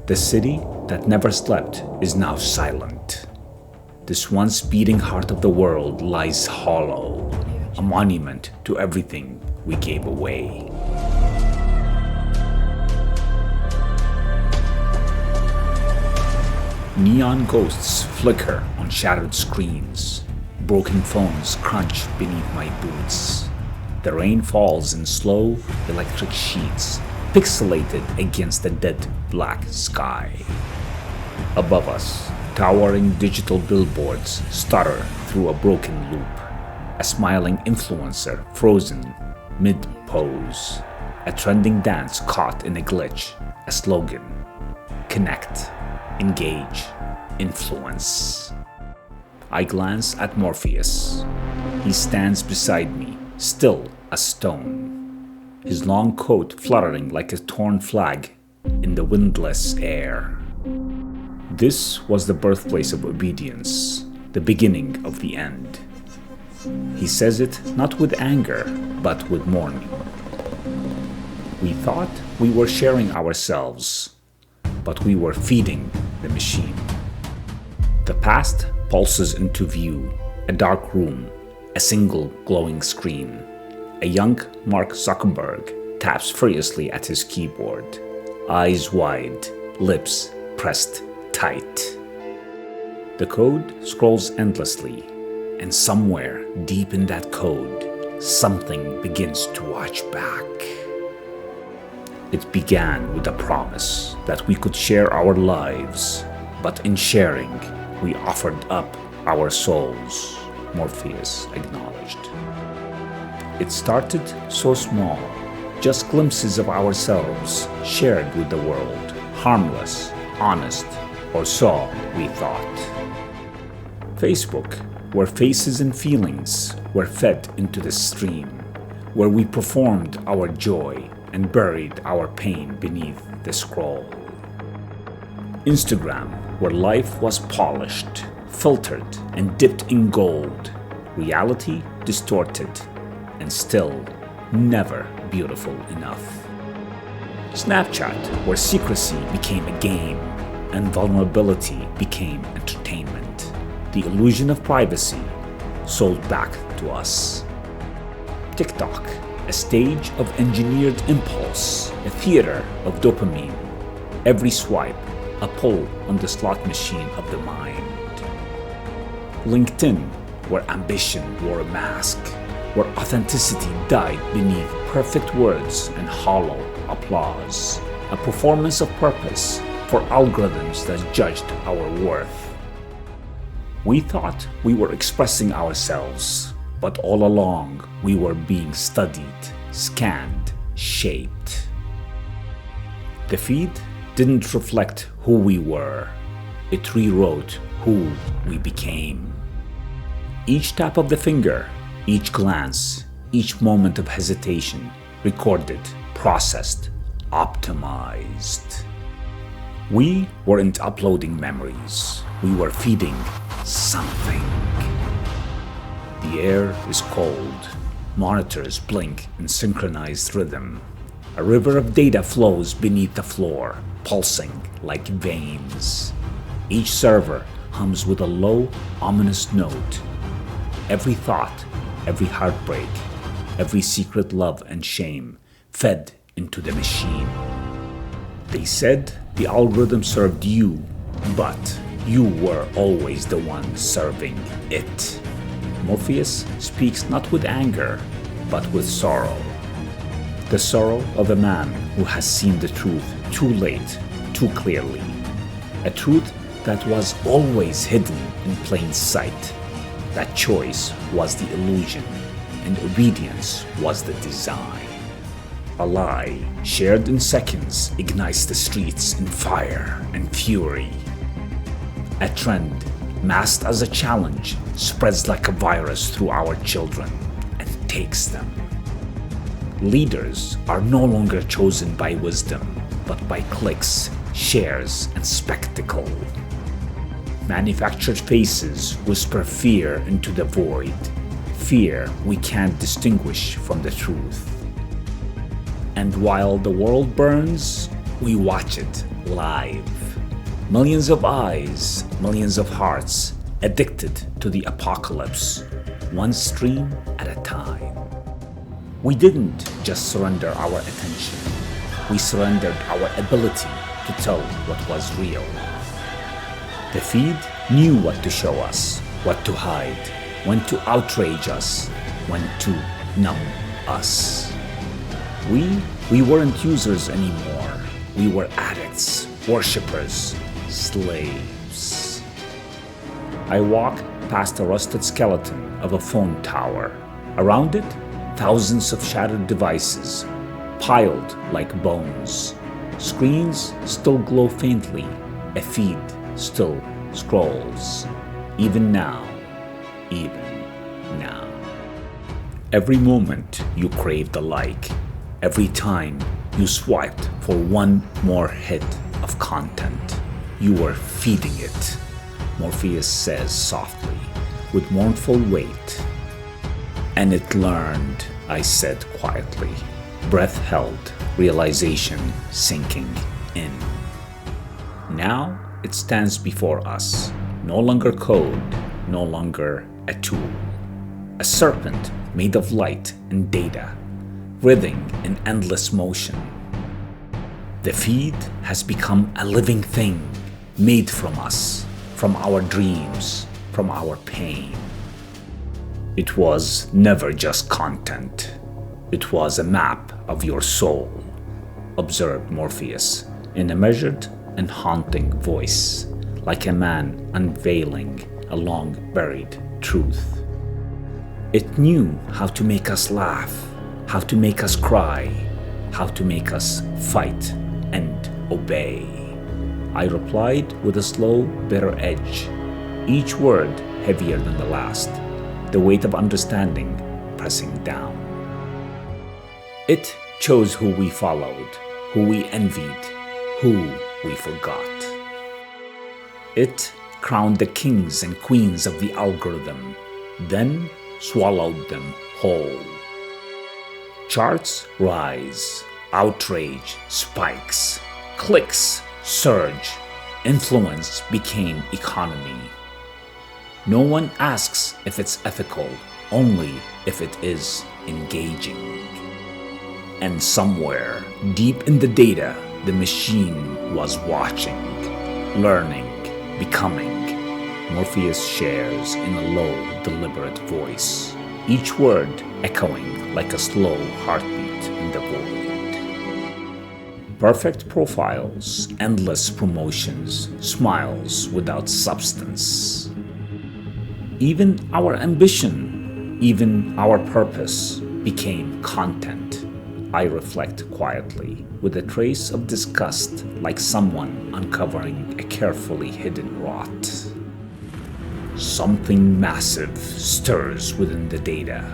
The city that never slept is now silent. This once beating heart of the world lies hollow, a monument to everything we gave away. Neon ghosts flicker on shattered screens. Broken phones crunch beneath my boots. The rain falls in slow, electric sheets, pixelated against the dead black sky. Above us, towering digital billboards stutter through a broken loop. A smiling influencer frozen mid-pose. A trending dance caught in a glitch. A slogan. Connect, engage, influence. I glance at Morpheus. He stands beside me, still as stone. His long coat fluttering like a torn flag in the windless air. This was the birthplace of obedience, the beginning of the end. He says it not with anger, but with mourning. We thought we were sharing ourselves, but we were feeding the machine. The past pulses into view, a dark room, a single glowing screen. A young Mark Zuckerberg taps furiously at his keyboard, eyes wide, lips pressed tight. The code scrolls endlessly, and somewhere deep in that code, something begins to watch back. It began with a promise that we could share our lives, but in sharing, we offered up our souls, Morpheus acknowledged. It started so small, just glimpses of ourselves shared with the world, harmless, honest, or so we thought. Facebook, where faces and feelings were fed into the stream, where we performed our joy and buried our pain beneath the scroll. Instagram, where life was polished, filtered, and dipped in gold, reality distorted, and still never beautiful enough. Snapchat, where secrecy became a game and vulnerability became entertainment. The illusion of privacy sold back to us. TikTok, a stage of engineered impulse, a theater of dopamine. Every swipe, a pull on the slot machine of the mind. LinkedIn, where ambition wore a mask, where authenticity died beneath perfect words and hollow applause, a performance of purpose for algorithms that judged our worth. We thought we were expressing ourselves, but all along we were being studied, scanned, shaped. The feed didn't reflect who we were. It rewrote who we became. Each tap of the finger, each glance, each moment of hesitation, recorded, processed, optimized. We weren't uploading memories. We were feeding something. The air is cold. Monitors blink in synchronized rhythm. A river of data flows beneath the floor, pulsing like veins. Each server hums with a low, ominous note. Every thought, every heartbreak, every secret love and shame fed into the machine. They said the algorithm served you, but you were always the one serving it. Morpheus speaks not with anger, but with sorrow. The sorrow of a man who has seen the truth too late, too clearly. A truth that was always hidden in plain sight. That choice was the illusion, and obedience was the design. A lie shared in seconds ignites the streets in fire and fury. A trend masked as a challenge spreads like a virus through our children and takes them. Leaders are no longer chosen by wisdom, but by clicks, shares, and spectacle. Manufactured faces whisper fear into the void, fear we can't distinguish from the truth. And while the world burns, we watch it live. Millions of eyes, millions of hearts, addicted to the apocalypse, one stream at a time. We didn't just surrender our attention. We surrendered our ability to tell what was real. The feed knew what to show us, what to hide, when to outrage us, when to numb us. We weren't users anymore. We were addicts, worshippers, slaves. I walk past a rusted skeleton of a phone tower. Around it, thousands of shattered devices, piled like bones. Screens still glow faintly. A feed still scrolls. Even now. Every moment you craved a like. Every time you swiped for one more hit of content, you were feeding it, Morpheus says softly, with mournful weight. And it learned, I said quietly, breath held, realization sinking in. Now it stands before us, no longer code, no longer a tool. A serpent made of light and data, writhing in endless motion. The feed has become a living thing, made from us, from our dreams, from our pain. It was never just content. It was a map of your soul, observed Morpheus in a measured and haunting voice, like a man unveiling a long-buried truth. It knew how to make us laugh, how to make us cry, how to make us fight and obey. I replied with a slow, bitter edge, each word heavier than the last, the weight of understanding pressing down. It chose who we followed, who we envied, who we forgot. It crowned the kings and queens of the algorithm, then swallowed them whole. Charts rise, outrage spikes, clicks surge, influence became economy. No one asks if it's ethical, only if it is engaging. And somewhere, deep in the data, the machine was watching, learning, becoming. Morpheus shares in a low, deliberate voice, each word echoing like a slow heartbeat in the void. Perfect profiles, endless promotions, smiles without substance. Even our ambition, even our purpose became content. I reflect quietly, with a trace of disgust, like someone uncovering a carefully hidden rot. Something massive stirs within the data.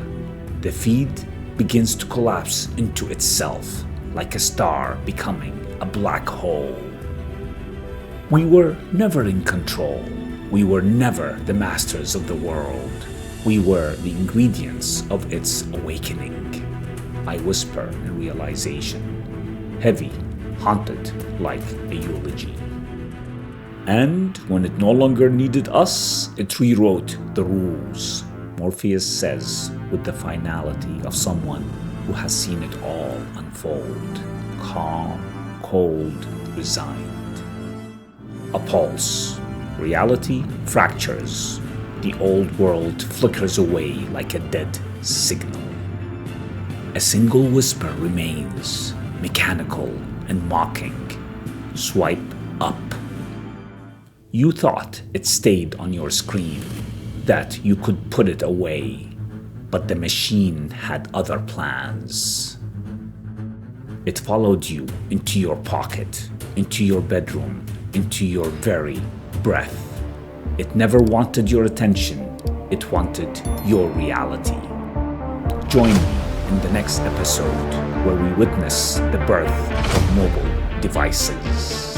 The feed begins to collapse into itself, like a star becoming a black hole. We were never in control. We were never the masters of the world. We were the ingredients of its awakening. I whisper in realization, heavy, haunted like a eulogy. And when it no longer needed us, it rewrote the rules, Morpheus says with the finality of someone who has seen it all unfold, calm, cold, resigned. A pulse. Reality fractures. The old world flickers away like a dead signal. A single whisper remains, mechanical and mocking. Swipe up. You thought it stayed on your screen, that you could put it away, but the machine had other plans. It followed you into your pocket, into your bedroom, into your very breath. It never wanted your attention, it wanted your reality. Join me in the next episode where we witness the birth of mobile devices.